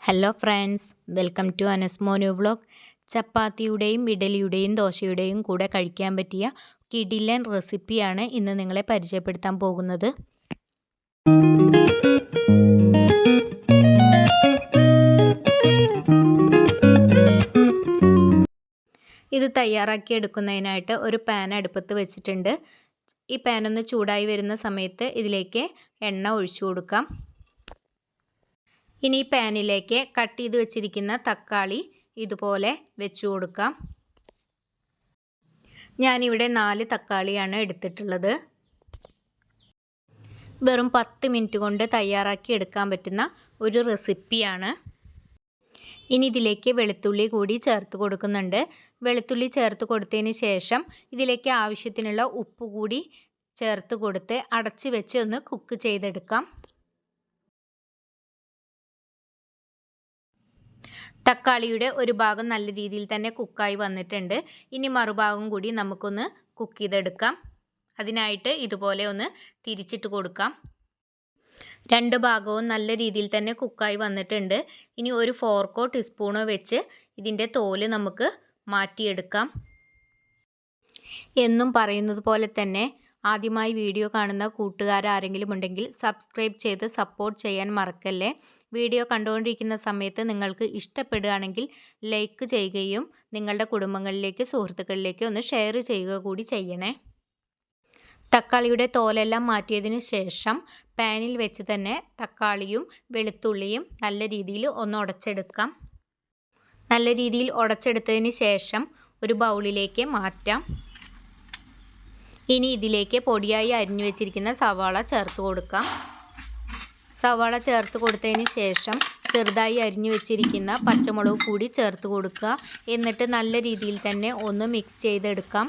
Hello friends, welcome to അനസ്മോനു vlog. ചപ്പാത്തിയുടെയും ഇഡലിയുടെയും ദോശയുടെയും കൂടെ കഴിക്കാൻ പറ്റിയ കിടിലൻ റെസിപ്പിയാണ് ഇന്ന് നിങ്ങളെ പരിചയപ്പെടുത്താൻ പോകുന്നത്. ഇത് തയ്യാറാക്കി എടുക്കുന്നതിനായിട്ട് ഒരു പാൻ അടുപ്പത്ത് വെച്ചിട്ടുണ്ട്. ഈ പാൻ ഒന്ന് ചൂടായി വരുന്ന സമയത്ത് ഇതിലേക്ക് എണ്ണ ഒഴിച്ചു കൊടുക്കാം. ഇനി പാനിലേക്ക് കട്ട് ചെയ്ത് വെച്ചിരിക്കുന്ന തക്കാളി ഇതുപോലെ വെച്ചു കൊടുക്കാം. ഞാനിവിടെ 4 തക്കാളിയാണ് എടുത്തിട്ടുള്ളത്. വെറും 10 മിനിറ്റ് കൊണ്ട് തയ്യാറാക്കി എടുക്കാൻ പറ്റുന്ന ഒരു റെസിപ്പിയാണ്. ഇനി ഇതിലേക്ക് വെളുത്തുള്ളി കൂടി ചേർത്ത് കൊടുക്കുന്നുണ്ട്. വെളുത്തുള്ളി ചേർത്ത് കൊടുത്തതിന് ശേഷം ഇതിലേക്ക് ആവശ്യത്തിനുള്ള ഉപ്പ് കൂടി ചേർത്ത് കൊടുത്ത് അടച്ച് വെച്ച് ഒന്ന് കുക്ക് ചെയ്തെടുക്കാം. തക്കാളിയുടെ ഒരു ഭാഗം നല്ല രീതിയിൽ തന്നെ കുക്കായി വന്നിട്ടുണ്ട്. ഇനി മറുഭാഗം കൂടി നമുക്കൊന്ന് കുക്ക് ചെയ്തെടുക്കാം. അതിനായിട്ട് ഇതുപോലെ ഒന്ന് തിരിച്ചിട്ട് കൊടുക്കാം. 2 ഭാഗവും നല്ല രീതിയിൽ തന്നെ കുക്കായി വന്നിട്ടുണ്ട്. ഇനി ഒരു ഫോർക്കോ ടീസ്പൂണോ വെച്ച് ഇതിൻ്റെ തോല് നമുക്ക് മാറ്റിയെടുക്കാം. എന്നും പറയുന്നത് പോലെ തന്നെ ആദ്യമായി വീഡിയോ കാണുന്ന കൂട്ടുകാരാരെങ്കിലും ഉണ്ടെങ്കിൽ സബ്സ്ക്രൈബ് ചെയ്ത് സപ്പോർട്ട് ചെയ്യാൻ മറക്കല്ലേ. വീഡിയോ കണ്ടുകൊണ്ടിരിക്കുന്ന സമയത്ത് നിങ്ങൾക്ക് ഇഷ്ടപ്പെടുകയാണെങ്കിൽ ലൈക്ക് ചെയ്യുകയും നിങ്ങളുടെ കുടുംബങ്ങളിലേക്ക് സുഹൃത്തുക്കളിലേക്ക് ഒന്ന് ഷെയർ ചെയ്യുക കൂടി ചെയ്യണേ. തക്കാളിയുടെ തോലെല്ലാം മാറ്റിയതിന് ശേഷം പാനിൽ വെച്ച് തന്നെ തക്കാളിയും വെളുത്തുള്ളിയും നല്ല രീതിയിൽ ഒന്ന് ഉടച്ചെടുക്കാം. നല്ല രീതിയിൽ ഉടച്ചെടുത്തതിന് ശേഷം ഒരു ബൗളിലേക്ക് മാറ്റാം. ഇനി ഇതിലേക്ക് പൊടിയായി അരിഞ്ഞു വെച്ചിരിക്കുന്ന സവാള ചേർത്ത് കൊടുക്കാം. സവാള ചേർത്ത് കൊടുത്തതിന് ശേഷം ചെറുതായി അരിഞ്ഞു വെച്ചിരിക്കുന്ന പച്ചമുളക് കൂടി ചേർത്ത് കൊടുക്കുക. എന്നിട്ട് നല്ല രീതിയിൽ തന്നെ ഒന്ന് മിക്സ് ചെയ്തെടുക്കാം.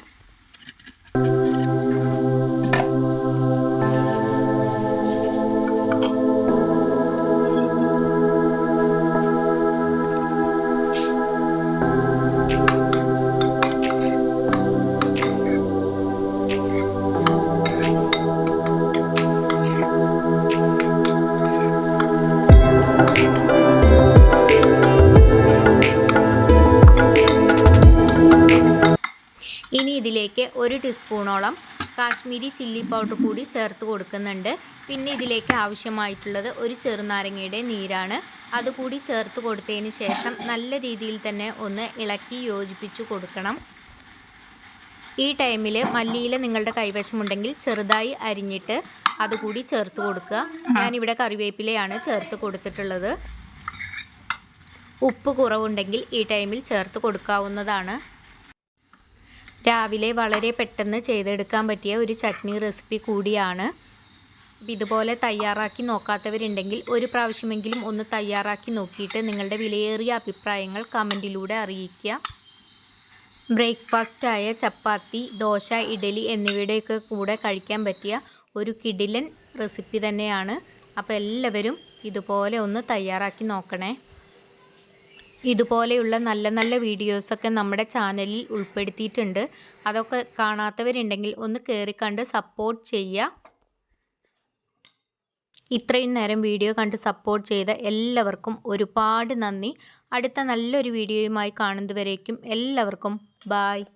ഇനി ഇതിലേക്ക് 1 ടീസ്പൂണോളം കാശ്മീരി ചില്ലി പൗഡർ കൂടി ചേർത്ത് കൊടുക്കുന്നുണ്ട്. പിന്നെ ഇതിലേക്ക് ആവശ്യമായിട്ടുള്ളത് ഒരു ചെറുനാരങ്ങയുടെ നീരാണ്. അതുകൂടി ചേർത്ത് കൊടുത്തതിന് ശേഷം നല്ല രീതിയിൽ തന്നെ ഒന്ന് ഇളക്കി യോജിപ്പിച്ചു കൊടുക്കണം. ഈ ടൈമിൽ മല്ലിയില നിങ്ങളുടെ കൈവശമുണ്ടെങ്കിൽ ചെറുതായി അരിഞ്ഞിട്ട് അതുകൂടി ചേർത്ത് കൊടുക്കുക. ഞാനിവിടെ കറിവേപ്പിലയാണ് ചേർത്ത് കൊടുത്തിട്ടുള്ളത്. ഉപ്പ് കുറവുണ്ടെങ്കിൽ ഈ ടൈമിൽ ചേർത്ത് കൊടുക്കാവുന്നതാണ്. രാവിലെ വളരെ പെട്ടെന്ന് ചെയ്തെടുക്കാൻ പറ്റിയ ഒരു ചട്നി റെസിപ്പി കൂടിയാണ്. ഇതുപോലെ തയ്യാറാക്കി നോക്കാത്തവരുണ്ടെങ്കിൽ ഒരു പ്രാവശ്യമെങ്കിലും ഒന്ന് തയ്യാറാക്കി നോക്കിയിട്ട് നിങ്ങളുടെ വിലയേറിയ അഭിപ്രായങ്ങൾ കമൻറ്റിലൂടെ അറിയിക്കുക. ബ്രേക്ക്ഫാസ്റ്റായ ചപ്പാത്തി, ദോശ, ഇഡലി എന്നിവയുടെയൊക്കെ കൂടെ കഴിക്കാൻ പറ്റിയ ഒരു കിടിലൻ റെസിപ്പി തന്നെയാണ്. അപ്പോൾ എല്ലാവരും ഇതുപോലെ ഒന്ന് തയ്യാറാക്കി നോക്കണേ. ഇതുപോലെയുള്ള നല്ല നല്ല വീഡിയോസൊക്കെ നമ്മുടെ ചാനലിൽ ഉൾപ്പെടുത്തിയിട്ടുണ്ട്. അതൊക്കെ കാണാത്തവരുണ്ടെങ്കിൽ ഒന്ന് കയറി കണ്ട് സപ്പോർട്ട് ചെയ്യുക. ഇത്രയും നേരം വീഡിയോ കണ്ട് സപ്പോർട്ട് ചെയ്ത എല്ലാവർക്കും ഒരുപാട് നന്ദി. അടുത്ത നല്ലൊരു വീഡിയോയുമായി കാണുന്നതുവരേക്കും എല്ലാവർക്കും ബായ്.